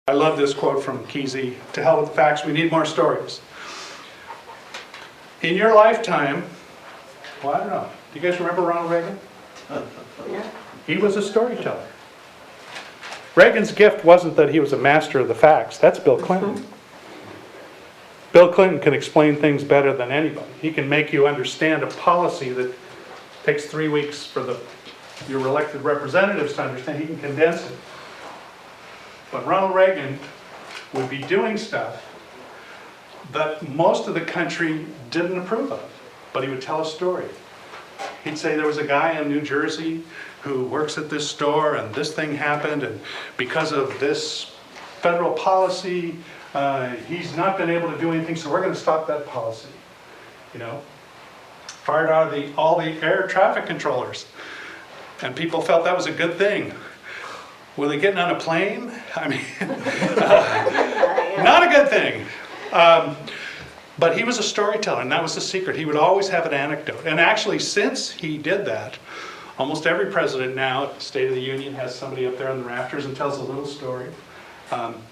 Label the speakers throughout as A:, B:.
A: I love this quote from Kesey: "To hell with the facts, we need more stories." In your lifetime, well, I don't know. Do you guys remember Ronald Reagan?
B: Yeah.
A: He was a storyteller. Reagan's gift wasn't that he was a master of the facts. That's Bill Clinton. Bill Clinton can explain things better than anybody. He can make you understand a policy that takes 3 weeks for your elected representatives to understand. He can condense it. But Ronald Reagan would be doing stuff that most of the country didn't approve of, but he would tell a story. He'd say there was a guy in New Jersey who works at this store and this thing happened, and because of this federal policy, he's not been able to do anything, so we're going to stop that policy. You know, fired out all the air traffic controllers, and people felt that was a good thing. Were they getting on a plane? I mean, not a good thing. But he was a storyteller, and that was the secret. He would always have an anecdote. And actually, since he did that, almost every president now at the State of the Union has somebody up there in the rafters and tells a little story.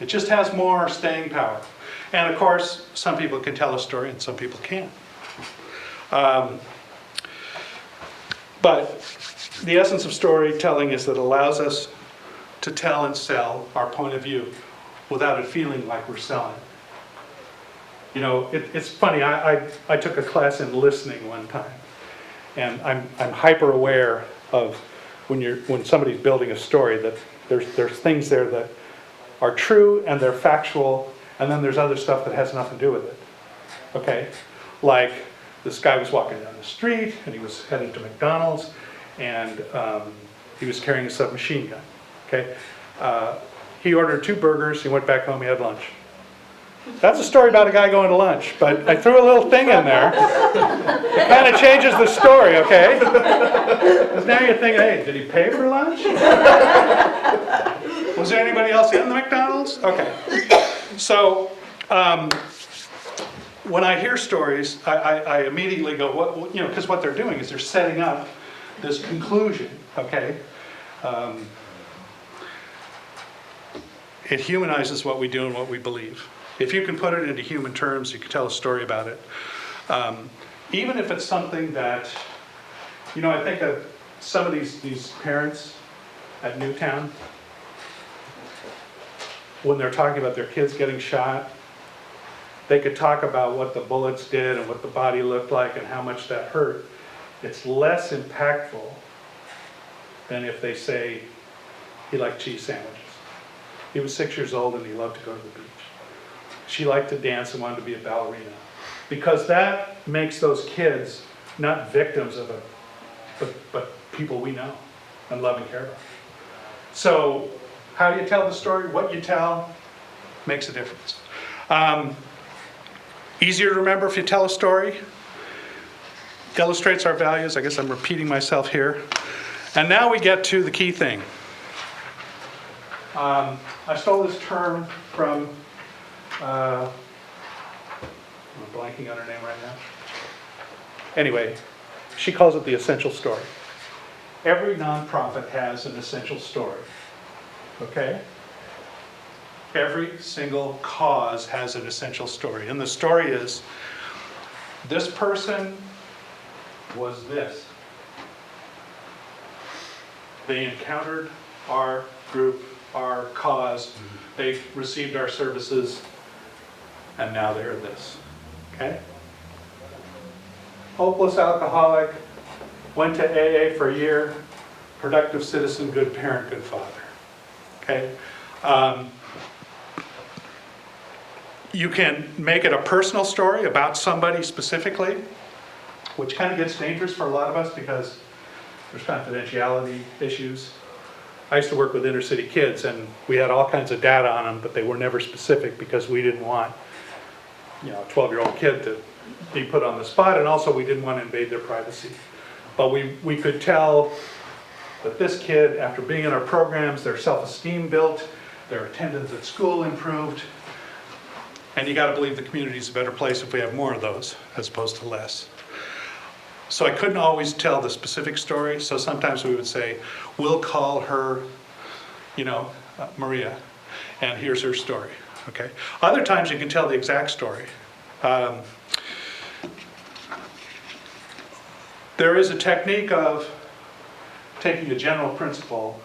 A: It just has more staying power. And of course, some people can tell a story and some people can't. But the essence of storytelling is that it allows us to tell and sell our point of view without it feeling like we're selling. You know, it's funny, I took a class in listening one time, and I'm hyper aware of when somebody's building a story that there's things there that are true and they're factual, and then there's other stuff that has nothing to do with it. Okay? Like this guy was walking down the street and he was headed to McDonald's, and he was carrying a submachine gun. Okay? He ordered 2 burgers, he went back home, he had lunch. That's a story about a guy going to lunch, but I threw a little thing in there. It kind of changes the story, okay? Because now you're thinking, hey, did he pay for lunch? Was there anybody else in the McDonald's? Okay. So, when I hear stories, I immediately go, what, you know, because what they're doing is they're setting up this conclusion, okay? It humanizes what we do and what we believe. If you can put it into human terms, you can tell a story about it. Even if it's something that, you know, I think of some of these parents at Newtown, when they're talking about their kids getting shot, they could talk about what the bullets did and what the body looked like and how much that hurt. It's less impactful than if they say he liked cheese sandwiches. He was 6 years old and he loved to go to the beach. She liked to dance and wanted to be a ballerina. Because that makes those kids not victims of but people we know and love and care about. So how do you tell the story? What you tell makes a difference. Easier to remember if you tell a story. Illustrates our values. I guess I'm repeating myself here. And now we get to the key thing. I stole this term from, I'm blanking on her name right now. Anyway, she calls it the essential story. Every nonprofit has an essential story, okay? Every single cause has an essential story. And the story is, this person was this. They encountered our group, our cause, they received our services, and now they're this, okay? Hopeless alcoholic, went to AA for a year, productive citizen, good parent, good father, okay? You can make it a personal story about somebody specifically, which kind of gets dangerous for a lot of us because there's confidentiality issues. I used to work with inner city kids, and we had all kinds of data on them, but they were never specific because we didn't want, you know, a 12-year-old kid to be put on the spot, and also we didn't want to invade their privacy. But we could tell that this kid, after being in our programs, their self-esteem built, their attendance at school improved, and you got to believe the community is a better place if we have more of those as opposed to less. So I couldn't always tell the specific story, so sometimes we would say, we'll call her, you know, Maria. and here's her story, okay? Other times you can tell the exact story. There is a technique of taking a general principle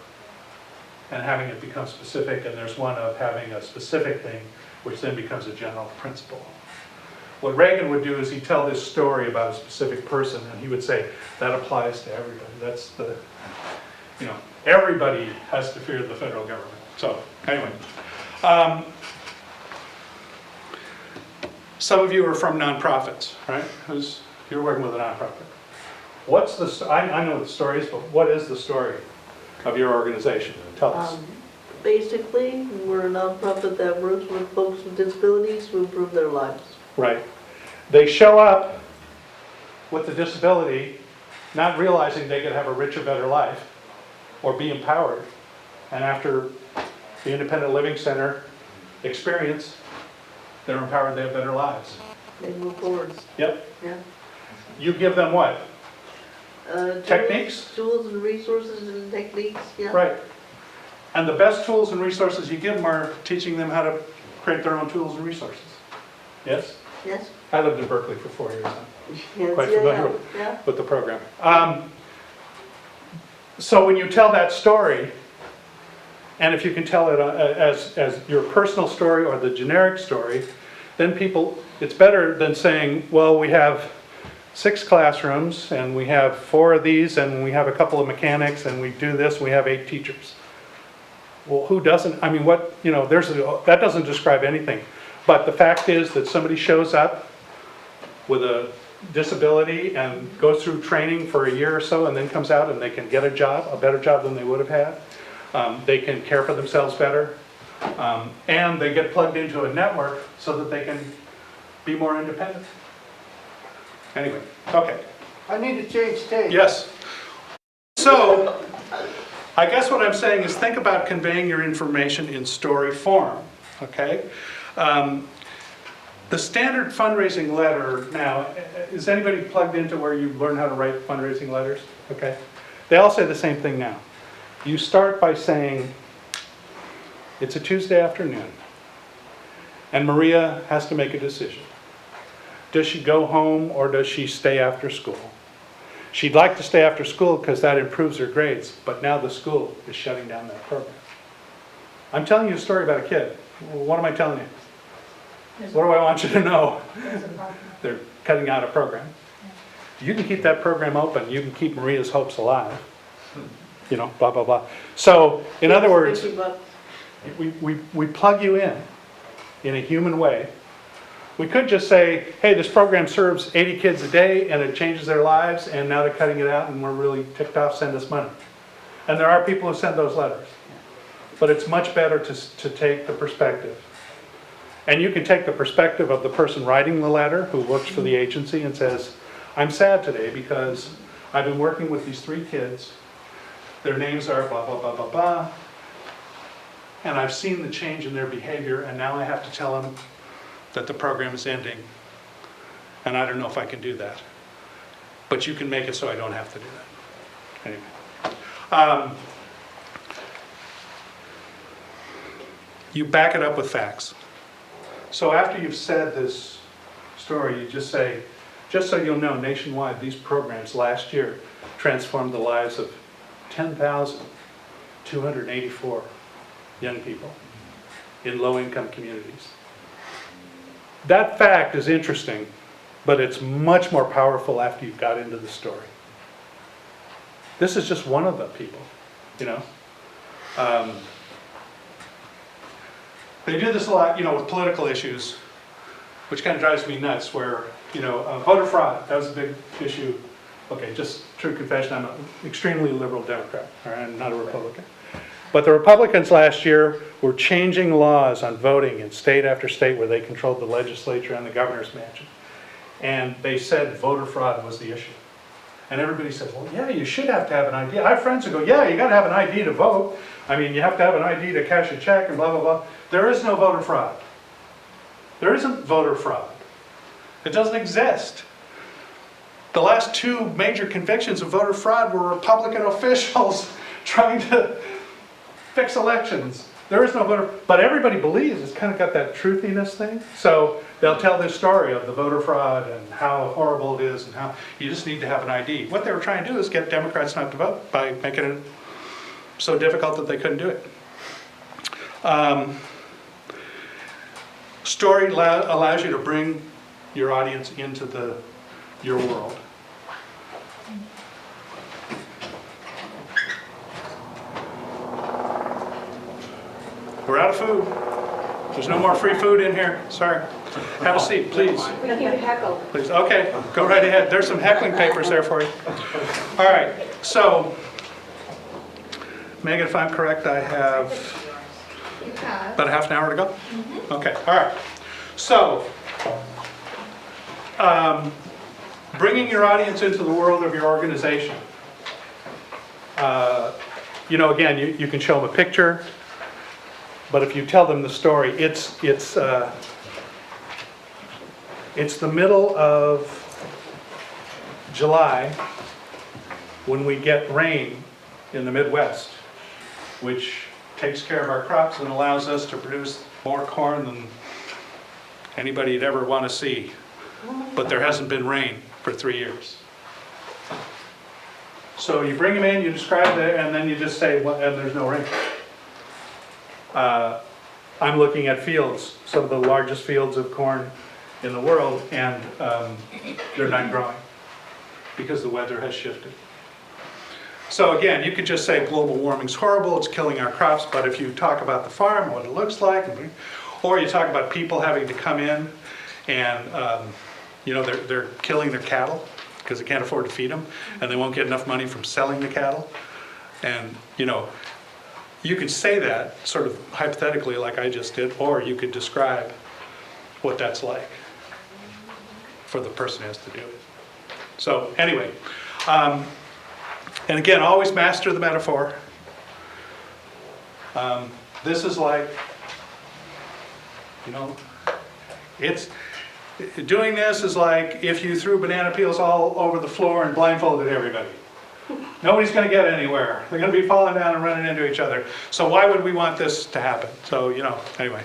A: and having it become specific, and there's one of having a specific thing which then becomes a general principle. What Reagan would do is he'd tell this story about a specific person, and he would say, that applies to everybody. That's the, you know, everybody has to fear the federal government. So, anyway. Some of you are from nonprofits, right? You're working with a nonprofit. What's the, I know what the story is, but what is the story of your organization? Tell us.
B: Basically, we're a nonprofit that works with folks with disabilities to improve their lives.
A: Right. They show up with the disability, not realizing they could have a richer, better life, or be empowered. And after the Independent Living Center experience, they're empowered, they have better lives.
B: They move forward.
A: Yep.
B: Yeah.
A: You give them what? Techniques?
B: Tools and resources and techniques, yeah.
A: Right. And the best tools and resources you give them are teaching them how to create their own tools and resources. Yes?
B: Yes.
A: I lived in Berkeley for 4 years.
B: Yes,
A: Quite
B: yeah,
A: familiar
B: yeah.
A: with the program. So when you tell that story, and if you can tell it as your personal story or the generic story, then people, it's better than saying, well, we have 6 classrooms, and we have 4 of these, and we have a couple of mechanics, and we do this, and we have 8 teachers. Well, who doesn't, I mean, what, you know, that doesn't describe anything. But the fact is that somebody shows up with a disability and goes through training for a year or so, and then comes out and they can get a job, a better job than they would have had. They can care for themselves better. And they get plugged into a network so that they can be more independent. Anyway, okay.
C: I need to change tape.
A: Yes. So, I guess what I'm saying is think about conveying your information in story form, okay? The standard fundraising letter now, is anybody plugged into where you learn how to write fundraising letters? Okay. They all say the same thing now. You start by saying, it's a Tuesday afternoon, and Maria has to make a decision. Does she go home or does she stay after school? She'd like to stay after school because that improves her grades, but now the school is shutting down that program. I'm telling you a story about a kid. What am I telling you? What do I want you to know? They're cutting out a program. You can keep that program open. You can keep Maria's hopes alive. You know, blah, blah, blah. So, in other words, we plug you in a human way. We could just say, hey, this program serves 80 kids a day and it changes their lives, and now they're cutting it out and we're really ticked off, send us money. And there are people who send those letters. But it's much better to take the perspective. And you can take the perspective of the person writing the letter who works for the agency and says, I'm sad today because I've been working with these 3 kids. Their names are blah, blah, blah, blah, blah. And I've seen the change in their behavior, and now I have to tell them that the program is ending. And I don't know if I can do that. But you can make it so I don't have to do that. Anyway. You back it up with facts. So after you've said this story, you just say, just so you'll know, nationwide, these programs last year transformed the lives of 10,284 young people in low-income communities. That fact is interesting, but it's much more powerful after you've got into the story. This is just one of the people, you know. They do this a lot, you know, with political issues, which kind of drives me nuts, where, you know, voter fraud, that was a big issue. Okay, just true confession, I'm an extremely liberal Democrat, all right, I'm not a Republican. But the Republicans last year were changing laws on voting in state after state where they controlled the legislature and the governor's mansion. And they said voter fraud was the issue. And everybody said, well, yeah, you should have to have an ID. I have friends who go, yeah, you got to have an ID to vote. I mean, you have to have an ID to cash a check and blah, blah, blah. There is no voter fraud. There isn't voter fraud. It doesn't exist. The last 2 major convictions of voter fraud were Republican officials trying to fix elections. There is no voter, but everybody believes it's kind of got that truthiness thing. So they'll tell this story of the voter fraud and how horrible it is and how you just need to have an ID. What they were trying to do is get Democrats not to vote by making it so difficult that they couldn't do it. Story allows you to bring your audience into your world. We're out of food. There's no more free food in here. Sorry. Have a seat, please.
D: We can heckle.
A: Please. Okay, go right ahead. There's some heckling papers there for you. All right. So, Megan, if I'm correct, I have about a half an hour to go? Okay. All right. So, bringing your audience into the world of your organization. Again, you can show them a picture. But if you tell them the story, it's the middle of July when we get rain in the Midwest, which takes care of our crops and allows us to produce more corn than anybody'd ever want to see. But there hasn't been rain for 3 years. So you bring them in, you describe it, and then you just say, well, and there's no rain. I'm looking at fields, some of the largest fields of corn in the world, and they're not growing because the weather has shifted. So again, you could just say global warming's horrible, it's killing our crops, but if you talk about the farm, what it looks like, or you talk about people having to come in and they're killing their cattle because they can't afford to feed them, and they won't get enough money from selling the cattle, and you could say that sort of hypothetically like I just did, or you could describe what that's like for the person who has to do it. So anyway, and again, always master the metaphor. This is like, doing this is like if you threw banana peels all over the floor and blindfolded everybody. Nobody's going to get anywhere. They're going to be falling down and running into each other. So why would we want this to happen? So, anyway.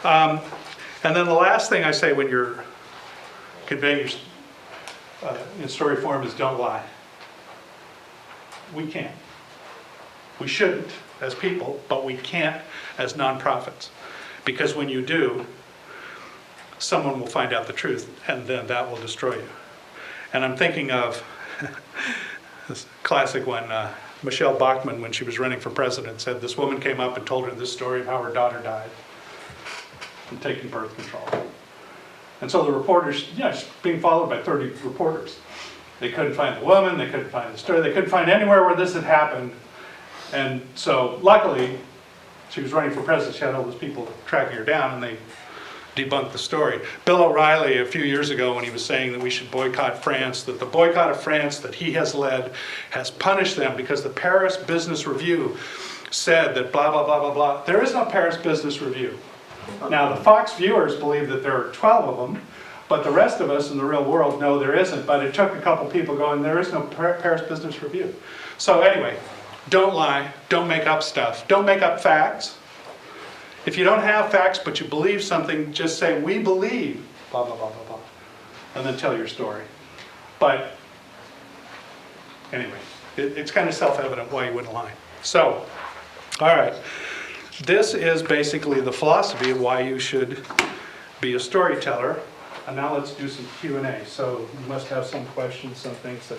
A: And then the last thing I say when you're conveying in story form is don't lie. We can't. We shouldn't as people, but we can't as nonprofits. Because when you do, someone will find out the truth, and then that will destroy you. And I'm thinking of this classic when Michelle Bachmann, when she was running for president, said this woman came up and told her this story of how her daughter died from taking birth control. And so the reporters, she's being followed by 30 reporters. They couldn't find the woman, they couldn't find the story, they couldn't find anywhere where this had happened. And so luckily, she was running for president, she had all those people tracking her down, and they debunked the story. Bill O'Reilly, a few years ago, when he was saying that we should boycott France, that the boycott of France that he has led has punished them because the Paris Business Review said that blah, blah, blah, blah, blah. There is no Paris Business Review. Now, the Fox viewers believe that there are 12 of them, but the rest of us in the real world know there isn't. But it took a couple people going, there is no Paris Business Review. So anyway, don't lie, don't make up stuff, don't make up facts. If you don't have facts but you believe something, just say, we believe, blah, blah, blah, blah, blah, and then tell your story. But anyway, it's kind of self-evident why you wouldn't lie. So, all right, this is basically the philosophy of why you should be a storyteller. And now let's do some Q&A. So you must have some questions, some things that,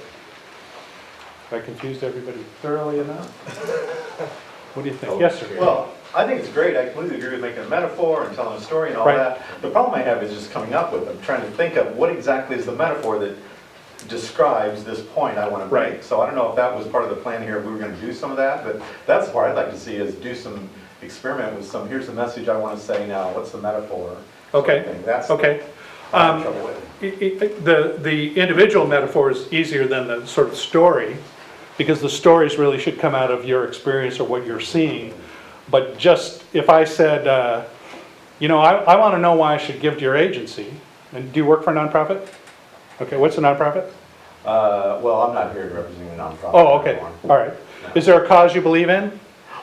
A: have I confused everybody thoroughly enough? What do you think? Yes, sir.
E: Well, I think it's great. I completely agree with making a metaphor and telling a story and all
A: Right.
E: that. The problem I have is just coming up with them, trying to think of what exactly is the metaphor that describes this point I want to make.
A: Right.
E: So I don't know if that was part of the plan here, if we were going to do some of that, but that's the part I'd like to see is do some experiment with some, here's the message I want to say now, what's the metaphor?
A: Okay.
E: Sort of thing. That's
A: Okay.
E: what I'm having trouble with.
A: The individual metaphor is easier than the sort of story, because the stories really should come out of your experience or what you're seeing. But just if I said, I want to know why I should give to your agency. And do you work for a nonprofit? Okay, what's a nonprofit?
E: Well, I'm not here representing a nonprofit.
A: Oh, okay,
E: anymore.
A: all right. Is there a cause you believe in?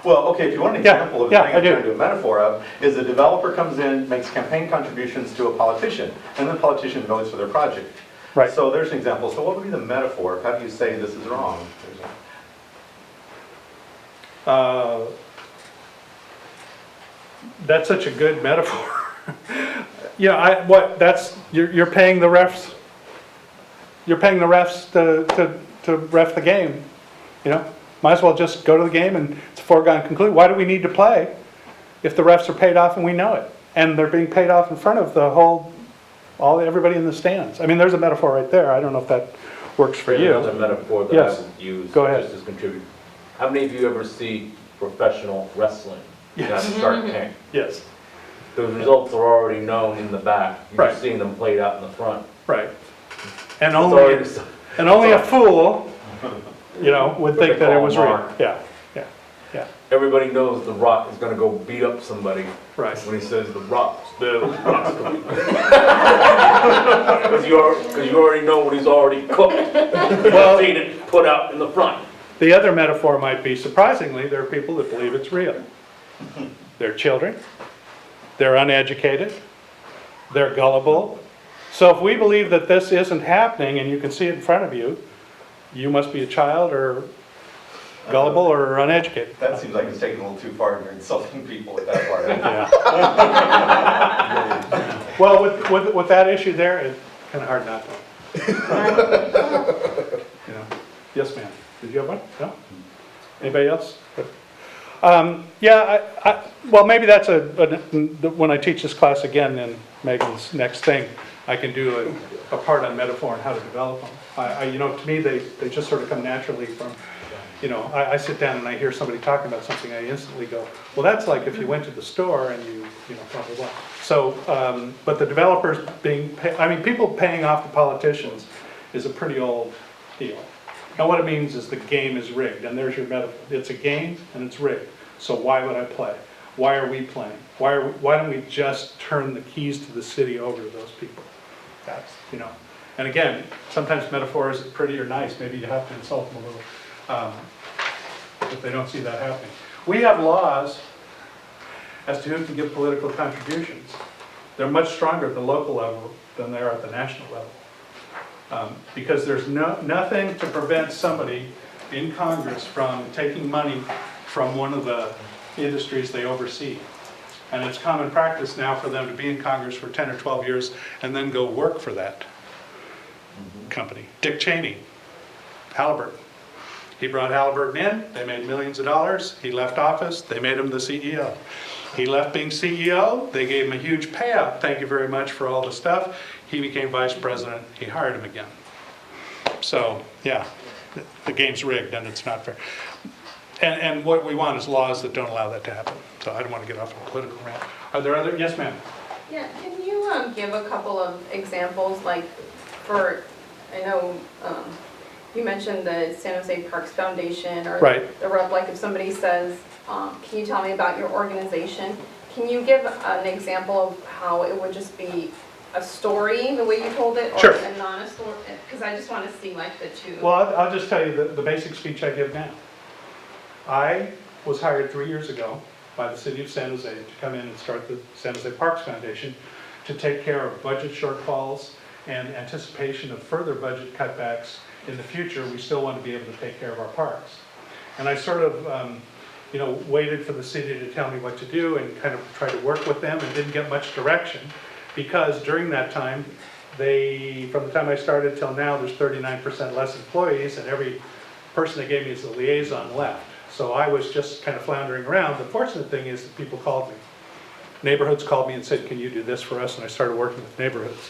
E: Well, okay, if you want an
A: Yeah,
E: example of
A: yeah,
E: the thing
A: I
E: I'm
A: do.
E: trying to do a metaphor of, is a developer comes in, makes campaign contributions to a politician, and the politician votes for their project.
A: Right.
E: So there's an example. So what would be the metaphor? How do you say this is wrong?
A: That's such a good metaphor. Yeah, you're paying the refs, to ref the game, you know? Might as well just go to the game and it's a foregone conclusion. Why do we need to play if the refs are paid off and we know it? And they're being paid off in front of everybody in the stands. I mean, there's a metaphor right there. I don't know if that works for
D: There's another
A: you.
D: metaphor that
A: Yes.
D: I would use
A: Go ahead.
D: just as contribute. How many of you ever see professional wrestling?
A: Yes.
D: Down Shark Tank.
A: Yes,
D: The results are already known in the back. You're
A: Right.
D: just seeing them played out in the front.
A: right. And
D: It's
A: only,
D: already-
A: and only a fool, would
D: What
A: think
D: they
A: that it
D: call
A: was
D: mark.
A: real. Yeah, yeah, yeah,
D: Everybody knows The Rock is gonna go beat up somebody
A: right.
D: when he says The Rock still. Because you already know what he's already cooked.
A: Well,
D: Seen it put out in the front.
A: the other metaphor might be, surprisingly, there are people that believe it's real. They're children, they're uneducated, they're gullible. So if we believe that this isn't happening and you can see it in front of you, you must be a child or gullible or uneducated.
E: That seems like it's taking a little too far and you're insulting people with that part.
A: Yeah. Well, with that issue there, it's kind of hard not to. Yes, ma'am. Did you have one? No? Anybody else? Well, maybe that's when I teach this class again in Megan's next thing, I can do a part on metaphor and how to develop them. To me, they just sort of come naturally from, I sit down and I hear somebody talking about something, I instantly go, well, that's like if you went to the store and blah, blah, blah. So, but the developers people paying off the politicians is a pretty old deal. Now, what it means is the game is rigged, and there's your metaphor. It's a game and it's rigged. So why would I play? Why are we playing? Why don't we just turn the keys to the city over to those people? That's, And again, sometimes metaphors are pretty or nice. Maybe you have to insult them a little, if they don't see that happening. We have laws as to who can give political contributions. They're much stronger at the local level than they are at the national level. Because there's nothing to prevent somebody in Congress from taking money from one of the industries they oversee. And it's common practice now for them to be in Congress for 10 or 12 years and then go work for that company. Dick Cheney, Halliburton. He brought Halliburton in, they made millions of dollars, he left office, they made him the CEO. He left being CEO, they gave him a huge payout, thank you very much for all the stuff. He became vice president, he hired him again. So, yeah, the game's rigged and it's not fair. And what we want is laws that don't allow that to happen. So I don't want to get off on a political rant. Are there other, yes ma'am?
F: Yeah, can you give a couple of examples, like I know you mentioned the San Jose Parks Foundation or
A: Right.
F: the rep, like if somebody says, can you tell me about your organization? Can you give an example of how it would just be a story, the way you told it, or
A: Sure.
F: a non-story? Because I just want to see like the two.
A: Well, I'll just tell you the basic speech I give now. I was hired 3 years ago by the city of San Jose to come in and start the San Jose Parks Foundation to take care of budget shortfalls and anticipation of further budget cutbacks in the future. We still want to be able to take care of our parks. And I sort of, waited for the city to tell me what to do and kind of tried to work with them and didn't get much direction because during that time, from the time I started till now, there's 39% less employees and every person they gave me as a liaison left. So I was just kind of floundering around. The fortunate thing is that people called me. Neighborhoods called me and said, can you do this for us? And I started working with neighborhoods.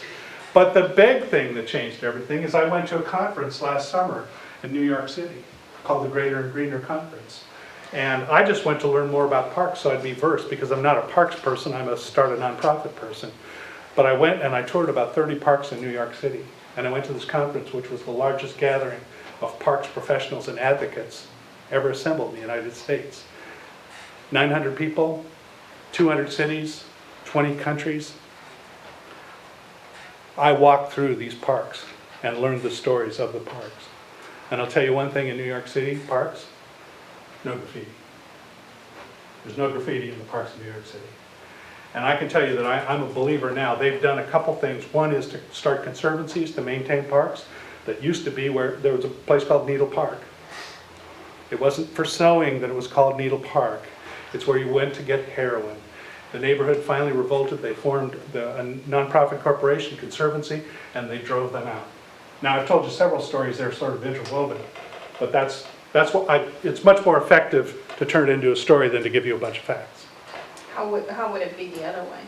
A: But the big thing that changed everything is I went to a conference last summer in New York City called the Greater and Greener Conference. And I just went to learn more about parks so I'd be versed because I'm not a parks person, I'm a nonprofit person. But I went and I toured about 30 parks in New York City. And I went to this conference which was the largest gathering of parks professionals and advocates ever assembled in the United States. 900 people, 200 cities, 20 countries. I walked through these parks and learned the stories of the parks. And I'll tell you one thing in New York City parks, no graffiti. There's no graffiti in the parks of New York City. And I can tell you that I'm a believer now. They've done a couple things. One is to start conservancies to maintain parks. That used to be where there was a place called Needle Park. It wasn't for sewing that it was called Needle Park. It's where you went to get heroin. The neighborhood finally revolted. They formed a nonprofit corporation, Conservancy, and they drove them out. Now, I've told you several stories. They're sort of interwoven, but that's what it's much more effective to turn it into a story than to give you a bunch of facts.
F: How would it be the other way?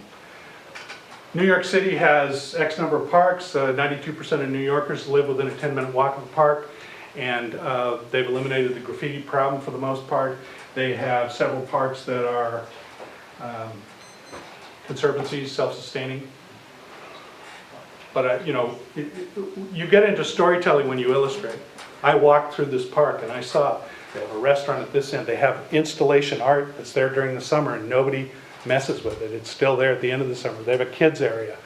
A: New York City has X number of parks. 92% of New Yorkers live within a 10-minute walk of a park, and they've eliminated the graffiti problem for the most part. They have several parks that are conservancies, self-sustaining. But you get into storytelling when you illustrate. I walked through this park and I saw they have a restaurant at this end. They have installation art that's there during the summer and nobody messes with it. It's still there at the end of the summer. They have a kids area.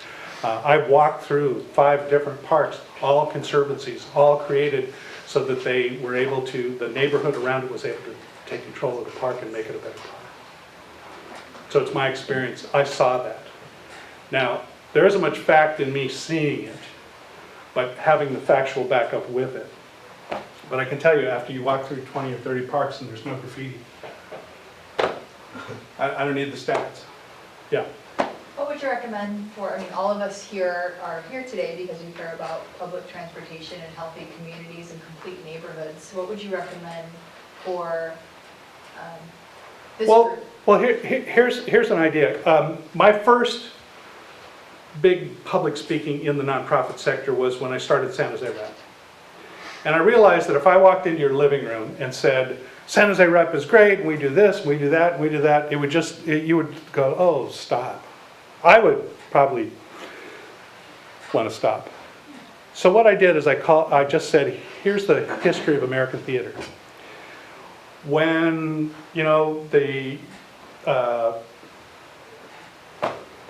A: I walked through 5 different parks, all conservancies, all created so that they were able to, the neighborhood around it was able to take control of the park and make it a better park. So it's my experience. I saw that. Now, there isn't much fact in me seeing it, but having the factual backup with it. But I can tell you, after you walk through 20 or 30 parks and there's no graffiti, I don't need the stats. Yeah.
G: What would you recommend for, all of us here are here today because we care about public transportation and healthy communities and complete neighborhoods. What would you recommend for this group?
A: Well, here's an idea. My first big public speaking in the nonprofit sector was when I started San Jose Rep. And I realized that if I walked into your living room and said, San Jose Rep is great, and we do this, and we do that, and we do that, you would go, oh, stop. I would probably want to stop. So what I did is I just said, here's the history of American theater. When, the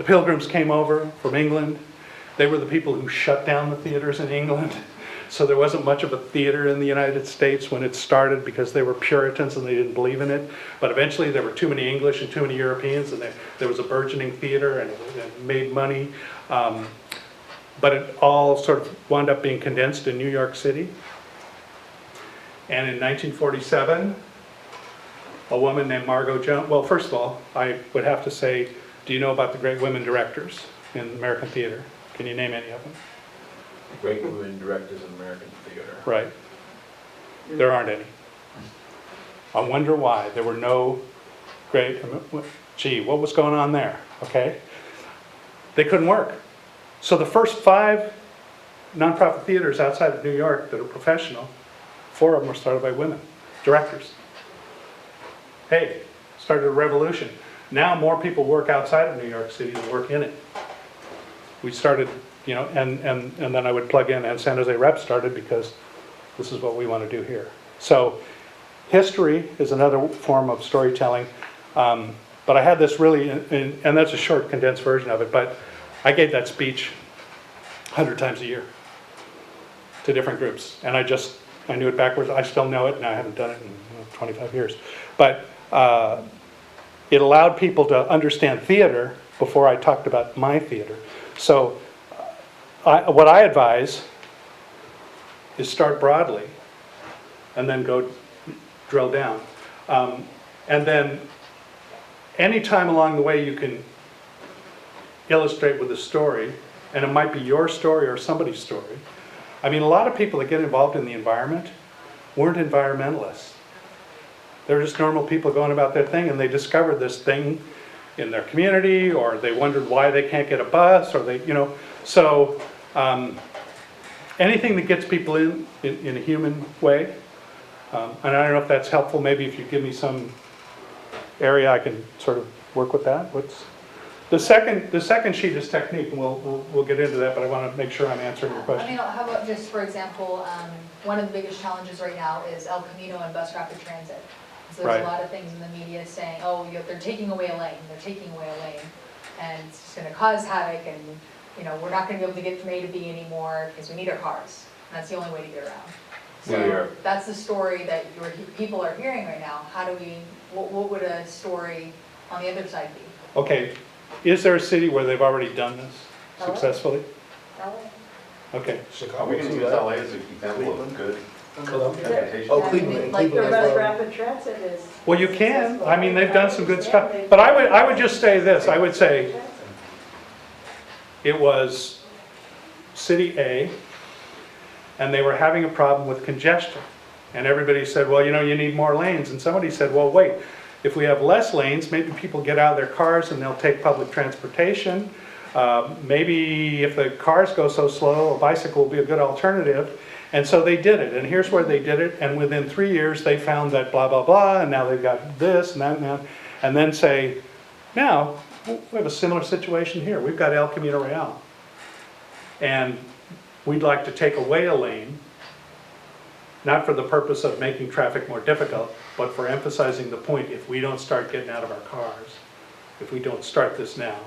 A: Pilgrims came over from England, they were the people who shut down the theaters in England. So there wasn't much of a theater in the United States when it started because they were Puritans and they didn't believe in it. But eventually there were too many English and too many Europeans, and there was a burgeoning theater and it made money. But it all sort of wound up being condensed in New York City. And in 1947, a woman named Margot Jones, well, first of all, I would have to say, do you know about the great women directors in American theater? Can you name any of them?
D: Great women directors in American theater.
A: Right. There aren't any. I wonder why. There were no great, gee, what was going on there? Okay. They couldn't work. So the first 5 nonprofit theaters outside of New York that are professional, 4 of them were started by women, directors. Hey, started a revolution. Now more people work outside of New York City than work in it. We started, and then I would plug in, and San Jose Rep started because this is what we want to do here. So history is another form of storytelling. But I had this really, and that's a short condensed version of it, but I gave that speech 100 times a year to different groups. And I knew it backwards. I still know it, and I haven't done it in 25 years. But it allowed people to understand theater before I talked about my theater. So what I advise is start broadly and then go drill down. And then anytime along the way you can illustrate with a story, and it might be your story or somebody's story. I mean, a lot of people that get involved in the environment weren't environmentalists. They're just normal people going about their thing, and they discovered this thing in their community, or they wondered why they can't get a bus, or so anything that gets people in a human way. And I don't know if that's helpful. Maybe if you give me some area, I can sort of work with that. What's the second sheet is technique, and we'll get into that. But I want to make sure I'm answering your question.
G: How about just, for example, one of the biggest challenges right now is El Camino and bus rapid transit. So there's a lot of things in the media saying, oh, they're taking away a lane, and it's just going to cause havoc, and we're not going to be able to get from A to B anymore because we need our cars. And that's the only way to get around.
D: Where-
G: So that's the story that people are hearing right now. How do we, what would a story on the other side be?
A: Okay, is there a city where they've already done this successfully? Okay,
E: We can use LA as an example of good implementation.
H: Oh, Cleveland,
G: Like
H: Cleveland
B: The
H: as
B: bus
H: well.
B: rapid transit is.
A: well, you can, I mean, they've done some good stuff, but I would just say this, I would say it was City A, and they were having a problem with congestion. And everybody said, well, you need more lanes, and somebody said, well, wait, if we have less lanes, maybe people get out of their cars and they'll take public transportation. Maybe if the cars go so slow, a bicycle will be a good alternative. And so they did it, and here's where they did it, and within 3 years, they found that blah, blah, blah, and now they've got this and that and that. And then say, now, we have a similar situation here. We've got El Camino Real. And we'd like to take away a lane, not for the purpose of making traffic more difficult, but for emphasizing the point, if we don't start getting out of our cars, if we don't start this now,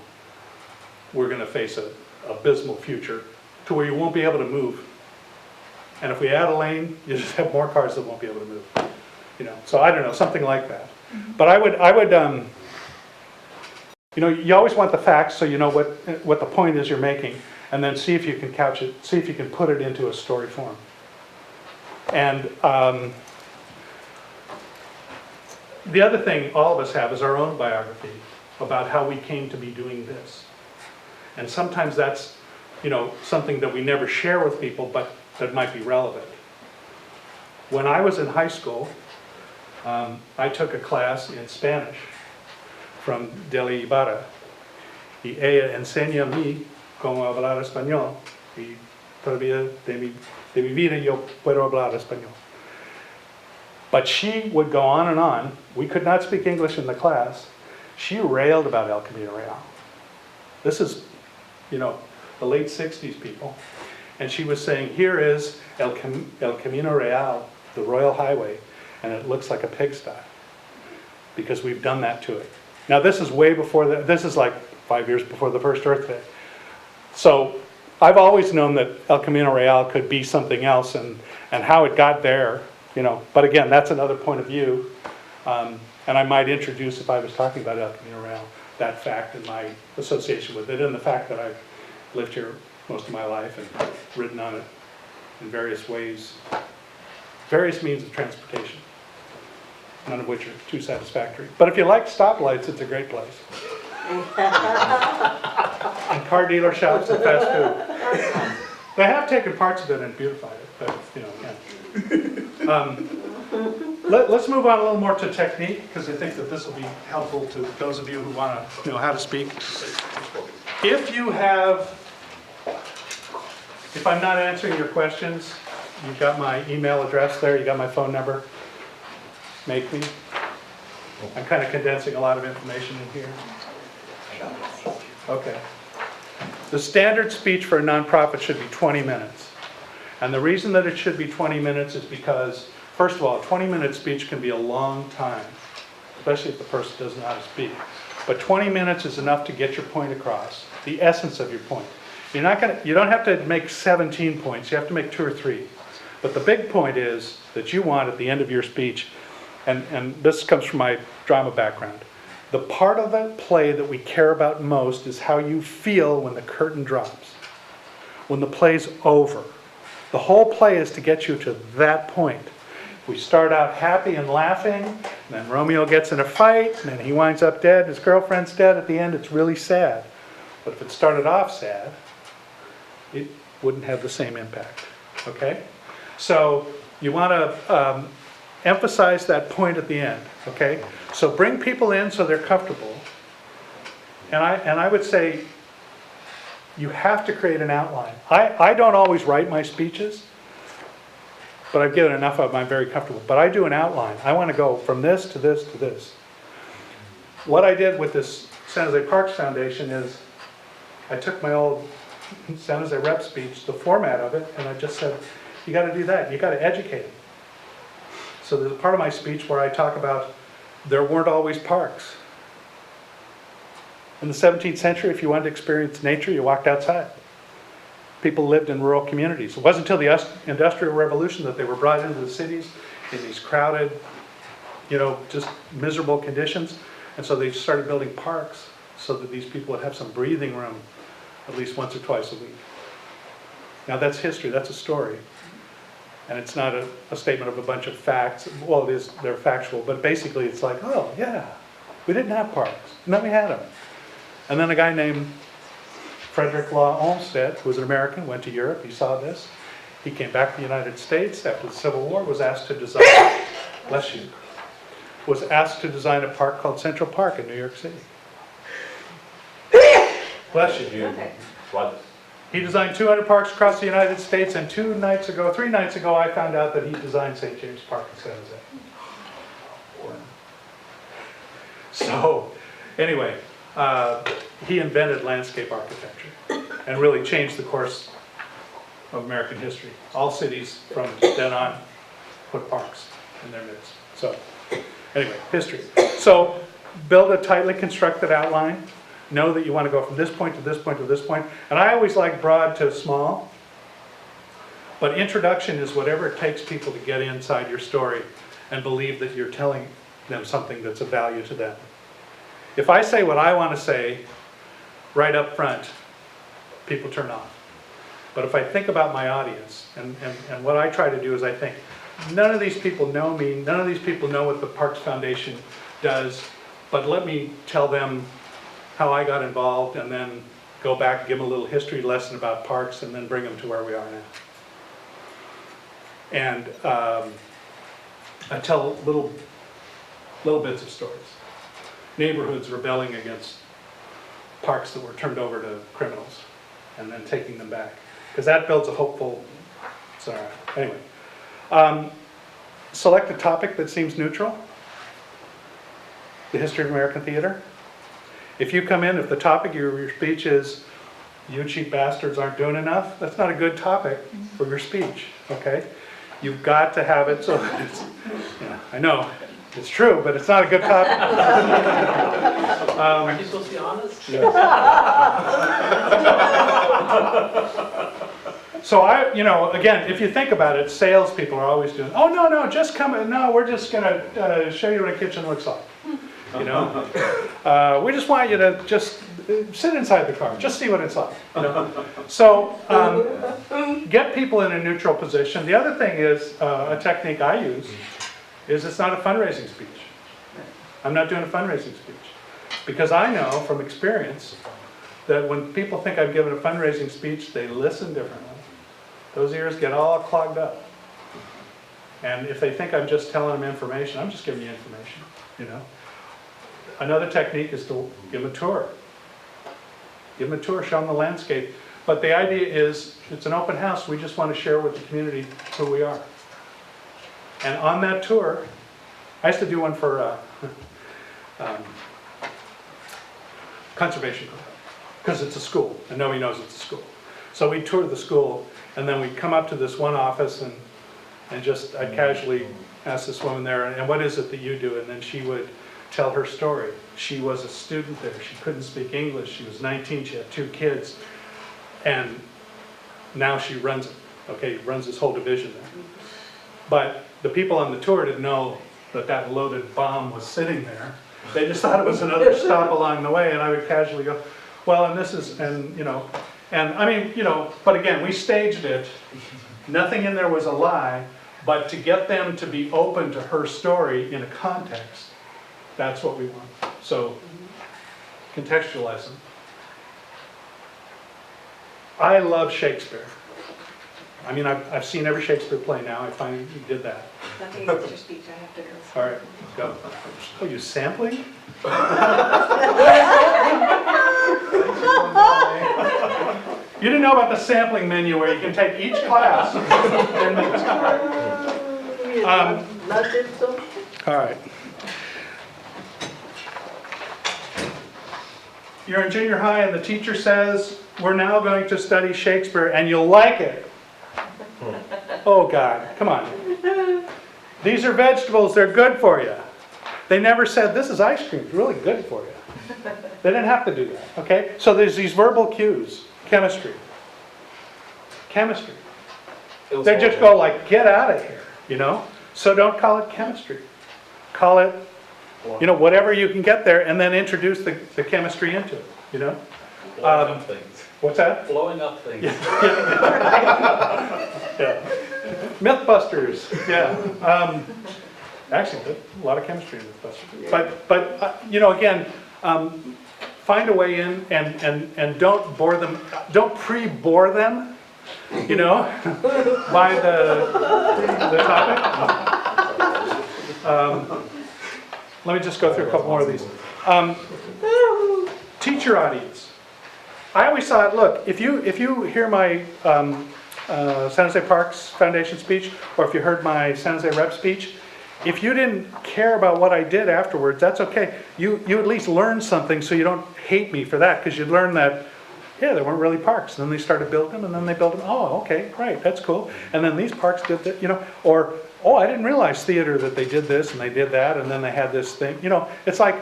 A: we're gonna face an abysmal future to where you won't be able to move. And if we add a lane, you just have more cars that won't be able to move. So I don't know, something like that. But I would, you always want the facts so you know what the point is you're making, and then see if you can couch it, see if you can put it into a story form. And the other thing all of us have is our own biography about how we came to be doing this. And sometimes that's, something that we never share with people, but that might be relevant. When I was in high school, I took a class in Spanish from Deli Ibarra. Y ella enseña a mí cómo hablar español. Y todavía de mi vida yo puedo hablar español. But she would go on and on. We could not speak English in the class. She railed about El Camino Real. This is, the late 60s people. And she was saying, here is El Camino Real, the Royal Highway, and it looks like a pigsty because we've done that to it. Now this is way before this is like 5 years before the first earthquake. So I've always known that El Camino Real could be something else, and how it got there, but again, that's another point of view. And I might introduce, if I was talking about El Camino Real, that fact and my association with it, and the fact that I've lived here most of my life and ridden on it in various ways, various means of transportation, none of which are too satisfactory. But if you like stoplights, it's a great place. And car dealer shops and fast food. They have taken parts of it and beautified it, but let's move on a little more to technique, because I think that this will be helpful to those of you who want to know how to speak. If I'm not answering your questions, you've got my email address there, you got my phone number. Make me. I'm kind of condensing a lot of information in here. Okay. The standard speech for a nonprofit should be 20 minutes. And the reason that it should be 20 minutes is because, first of all, a 20-minute speech can be a long time, especially if the person doesn't know how to speak. But 20 minutes is enough to get your point across, the essence of your point. You don't have to make 17 points, you have to make 2 or 3. But the big point is that you want at the end of your speech, and this comes from my drama background, the part of the play that we care about most is how you feel when the curtain drops, when the play's over. The whole play is to get you to that point. We start out happy and laughing, and then Romeo gets in a fight, and then he winds up dead, his girlfriend's dead. At the end, it's really sad. But if it started off sad, it wouldn't have the same impact, okay? So you want to emphasize that point at the end, okay? So bring people in so they're comfortable. And I would say you have to create an outline. I don't always write my speeches, but I've given enough of them, I'm very comfortable. But I do an outline. I want to go from this to this to this. What I did with this San Jose Parks Foundation is I took my old San Jose rep speech, the format of it, and I just said, you got to do that. You got to educate them. So there's a part of my speech where I talk about there weren't always parks. In the 17th century, if you wanted to experience nature, you walked outside. People lived in rural communities. It wasn't until the Industrial Revolution that they were brought into the cities in these crowded, just miserable conditions. And so they started building parks so that these people would have some breathing room at least once or twice a week. Now that's history, that's a story. And it's not a statement of a bunch of facts. Well, they're factual, but basically it's like, oh yeah, we didn't have parks, and then we had them. And then a guy named Frederick Law Olmsted, who was an American, went to Europe, he saw this. He came back to the United States after the Civil War, was asked to design, bless you, was asked to design a park called Central Park in New York City. Bless you.
F: Okay.
D: What?
A: He designed 200 parks across the United States, and 3 nights ago, I found out that he designed St. James Park in San Jose. So, anyway, he invented landscape architecture and really changed the course of American history. All cities from then on put parks in their midst. So, anyway, history. So, build a tightly constructed outline. Know that you want to go from this point to this point to this point. And I always like broad to small. But introduction is whatever it takes people to get inside your story and believe that you're telling them something that's of value to them. If I say what I want to say right up front, people turn off. But if I think about my audience, and what I try to do is I think, none of these people know me, none of these people know what the Parks Foundation does, but let me tell them how I got involved, and then go back, give them a little history lesson about parks, and then bring them to where we are now. And I tell little bits of stories. Neighborhoods rebelling against parks that were turned over to criminals, and then taking them back. Because that builds a hopeful, sorry, anyway. Select a topic that seems neutral. The history of American theater. If you come in, if the topic of your speech is, you cheap bastards aren't doing enough, that's not a good topic for your speech, okay? You've got to have it so that it's, I know, it's true, but it's not a good topic.
D: Aren't you supposed to be honest?
A: So again, if you think about it, salespeople are always doing, oh, no, just come in, no, we're just gonna show you what a kitchen looks like. We just want you to just sit inside the car, just see what it's like. So get people in a neutral position. The other thing is, a technique I use, is it's not a fundraising speech. I'm not doing a fundraising speech. Because I know from experience that when people think I'm giving a fundraising speech, they listen differently. Those ears get all clogged up. And if they think I'm just telling them information, I'm just giving you information, Another technique is to give them a tour. Give them a tour, show them the landscape. But the idea is, it's an open house, we just want to share with the community who we are. And on that tour, I used to do one for Conservation Club, because it's a school, and nobody knows it's a school. So we toured the school, and then we'd come up to this one office, and I'd casually ask this woman there, and what is it that you do? And then she would tell her story. She was a student there. She couldn't speak English. She was 19. She had 2 kids. And now she runs this whole division there. But the people on the tour didn't know that loaded bomb was sitting there. They just thought it was another stop along the way. And I would casually go, well, and this is, but again, we staged it. Nothing in there was a lie. But to get them to be open to her story in a context, that's what we want. So, contextualize them. I love Shakespeare. I mean, I've seen every Shakespeare play now. I finally did that.
F: Nothing against your speech, I have to go.
A: All right, go. Oh, you sampling? You didn't know about the sampling menu where you can take each class. 10 minutes.
B: Not did so.
A: All right. You're in junior high and the teacher says, we're now going to study Shakespeare and you'll like it. Oh God, come on. These are vegetables, they're good for you. They never said, this is ice cream, it's really good for you. They didn't have to do that, okay? So there's these verbal cues, chemistry. chemistry.
D: It was
A: They
D: all
A: just
D: there.
A: go like, get out of here, you know? So don't call it chemistry. Call it, you know, whatever you can get there, and then introduce the chemistry into it, you know?
H: Blowing up things.
A: What's that?
H: Blowing up things.
A: Yeah. Mythbusters, yeah. Actually, a lot of chemistry in Mythbusters. But you know, again, find a way in and don't bore them, don't pre-bore them, you know, by the topic. Let me just go through a couple more of these. Teach your audience. I always thought, look, if you hear my San Jose Parks Foundation speech, or if you heard my San Jose Rep speech, if you didn't care about what I did afterwards, that's okay. You at least learned something, so you don't hate me for that, because you learn that, yeah, there weren't really parks. And then they started building them, and then they built them. Oh, okay, right, that's cool. And then these parks did that, you know, or, oh, I didn't realize theater that they did this and they did that, and then they had this thing. You know, it's like,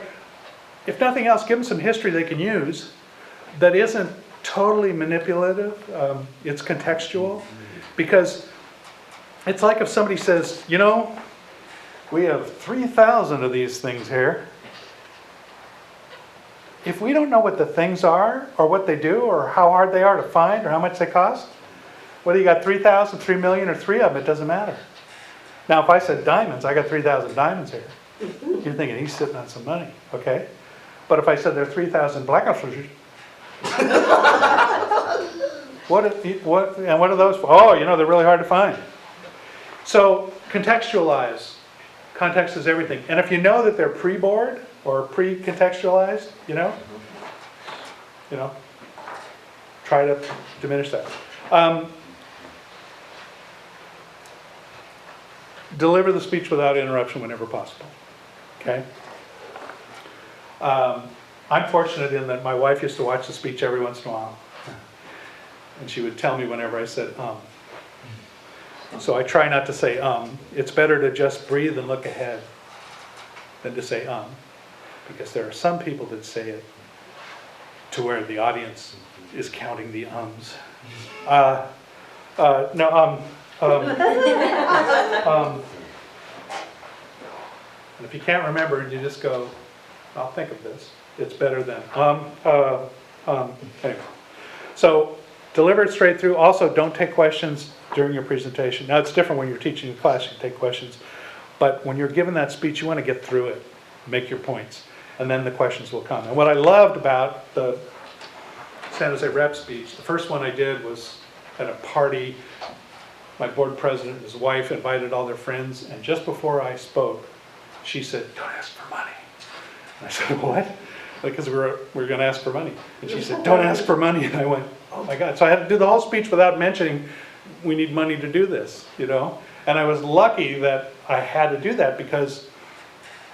A: if nothing else, give them some history they can use that isn't totally manipulative. It's contextual. Because it's like if somebody says, you know, we have 3,000 of these things here. If we don't know what the things are, or what they do, or how hard they are to find, or how much they cost, whether you got 3,000, 3 million, or 3 of them, it doesn't matter. Now, if I said diamonds, I got 3,000 diamonds here. You're thinking he's sitting on some money, okay? But if I said there are 3,000 Blackenflugers, what are those for? Oh, you know, they're really hard to find. So contextualize. Context is everything. And if you know that they're pre-board or pre-contextualized, you know, try to diminish that. Deliver the speech without interruption whenever possible. Okay? I'm fortunate in that my wife used to watch the speech every once in a while. And she would tell me whenever I said, So I try not to say, It's better to just breathe and look ahead than to say, Because there are some people that say it to where the audience is counting the ums. And if you can't remember and you just go, I'll think of this, it's better than, anyway. So deliver it straight through. Also, don't take questions during your presentation. Now, it's different when you're teaching a class, you can take questions. But when you're giving that speech, you want to get through it, make your points, and then the questions will come. And what I loved about the San Jose Rep speech, the first one I did was at a party. My board president and his wife invited all their friends, and just before I spoke, she said, don't ask for money. And I said, what? Because we were going to ask for money. And she said, don't ask for money. And I went, oh my God. So I had to do the whole speech without mentioning we need money to do this, you know? And I was lucky that I had to do that because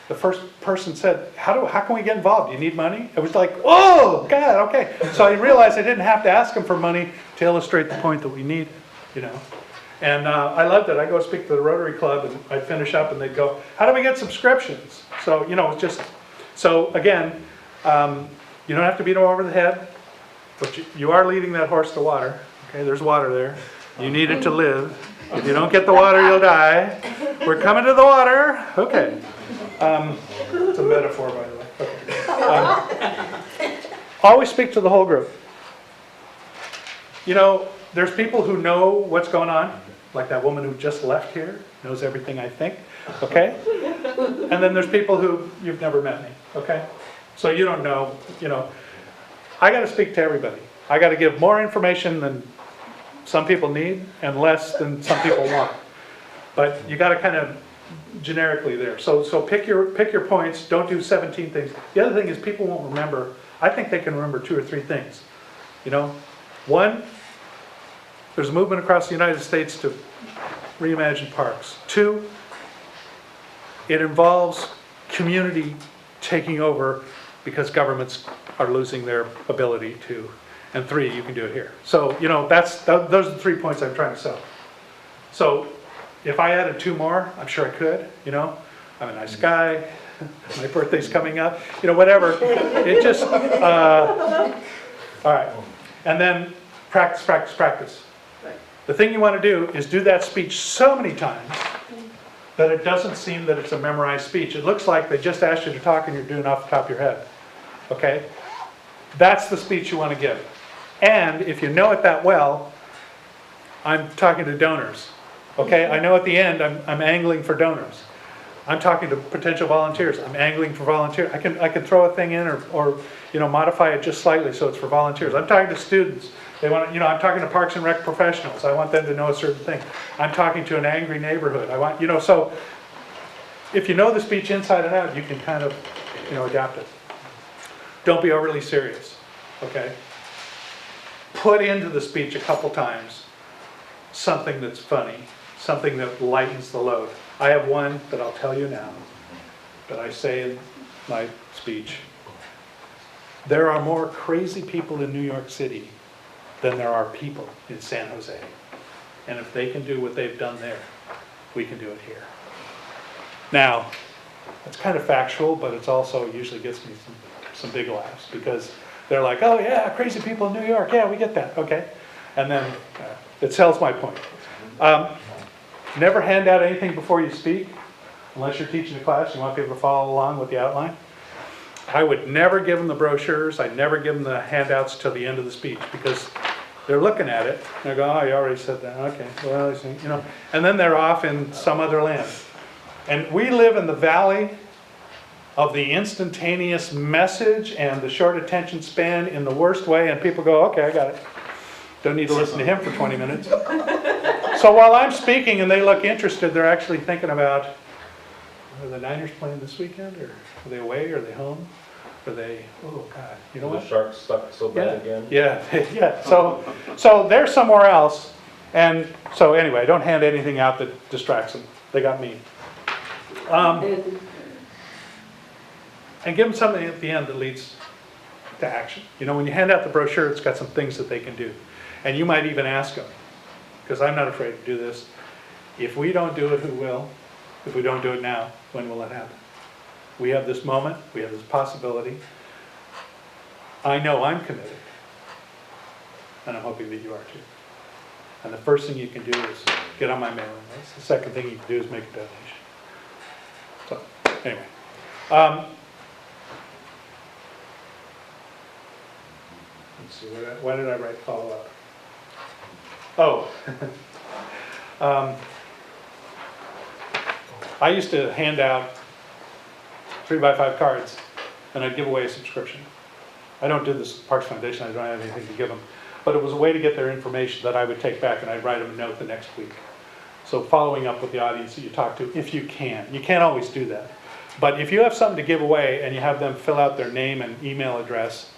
A: the first person said, how can we get involved? Do you need money? It was like, oh, God, okay. So I realized I didn't have to ask them for money to illustrate the point that we need, you know? And I loved it. I go speak to the Rotary Club and I'd finish up and they'd go, how do we get subscriptions? So, you know, it's just, so again, you don't have to beat them over the head, but you are leading that horse to water. Okay, there's water there. You need it to live. If you don't get the water, you'll die. We're coming to the water. Okay. It's a metaphor, by the way. Okay. Always speak to the whole group. You know, there's people who know what's going on, like that woman who just left here, knows everything I think, okay? And then there's people who, you've never met me, okay? So you don't know, you know. I got to speak to everybody. I got to give more information than some people need and less than some people want. But you got to kind of generically there. So pick your points. Don't do 17 things. The other thing is people won't remember. I think they can remember 2 or 3 things. You know, one, there's a movement across the United States to reimagine parks. 2, it involves community taking over because governments are losing their ability to. And 3, you can do it here. So, you know, those are the 3 points I'm trying to sell. So, if I added 2 more, I'm sure I could, you know. I'm a nice guy. My birthday's coming up. You know, whatever. It just, all right. And then practice, practice, practice. The thing you want to do is do that speech so many times that it doesn't seem that it's a memorized speech. It looks like they just asked you to talk and you're doing it off the top of your head. Okay? That's the speech you want to give. And if you know it that well, I'm talking to donors. Okay? I know at the end I'm angling for donors. I'm talking to potential volunteers. I'm angling for volunteers. I can throw a thing in or modify it just slightly so it's for volunteers. I'm talking to students. They want I'm talking to Parks and Rec professionals. I want them to know a certain thing. I'm talking to an angry neighborhood. I want, so if you know the speech inside and out, you can kind of, adapt it. Don't be overly serious, okay? Put into the speech a couple times something that's funny, something that lightens the load. I have one that I'll tell you now, that I say in my speech. There are more crazy people in New York City than there are people in San Jose. And if they can do what they've done there, we can do it here. Now, it's kind of factual, but it's also usually gets me some big laughs because they're like, oh yeah, crazy people in New York, yeah, we get that, okay. And then it sells my point. Never hand out anything before you speak, unless you're teaching a class, you want people to follow along with the outline. I would never give them the brochures, I'd never give them the handouts till the end of the speech, because they're looking at it, and they go, oh, you already said that, okay, well, and then they're off in some other land. And we live in the valley of the instantaneous message and the short attention span in the worst way, and people go, okay, I got it. Don't need to listen to him for 20 minutes. So while I'm speaking and they look interested, they're actually thinking about, are the Niners playing this weekend, or are they away, or are they home? Are they, oh God, you know
D: The
A: what?
D: shark stuck so bad again?
A: Yeah, yeah, so they're somewhere else, and so anyway, don't hand anything out that distracts them. They got me. And give them something at the end that leads to action. When you hand out the brochure, it's got some things that they can do. And you might even ask them, because I'm not afraid to do this, if we don't do it, who will? If we don't do it now, when will it happen? We have this moment, we have this possibility. I know I'm committed, and I'm hoping that you are too. And the first thing you can do is get on my mailing list. The second thing you can do is make a donation. So, anyway. Let's see, why did I write follow up? Oh. I used to hand out 3x5 cards, and I'd give away a subscription. I don't do this at Parks Foundation, I don't have anything to give them. But it was a way to get their information that I would take back, and I'd write them a note the next week. So following up with the audience that you talk to, if you can. You can't always do that. But if you have something to give away, and you have them fill out their name and email address,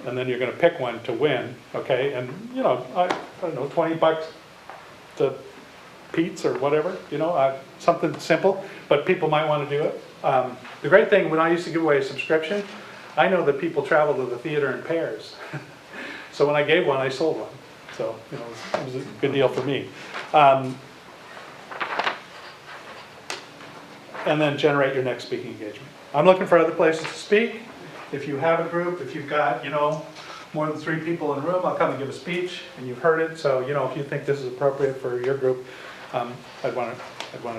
A: and then you're going to pick one to win, okay? And, I don't know, $20 to Pete's or whatever, something simple, but people might want to do it. The great thing, when I used to give away a subscription, I know that people travel to the theater in pairs. So when I gave one, I sold one. So, it was a good deal for me. And then generate your next speaking engagement. I'm looking for other places to speak. If you have a group, if you've got, more than 3 people in the room, I'll come and give a speech, and you've heard it. So, if you think this is appropriate for your group, I'd want to join.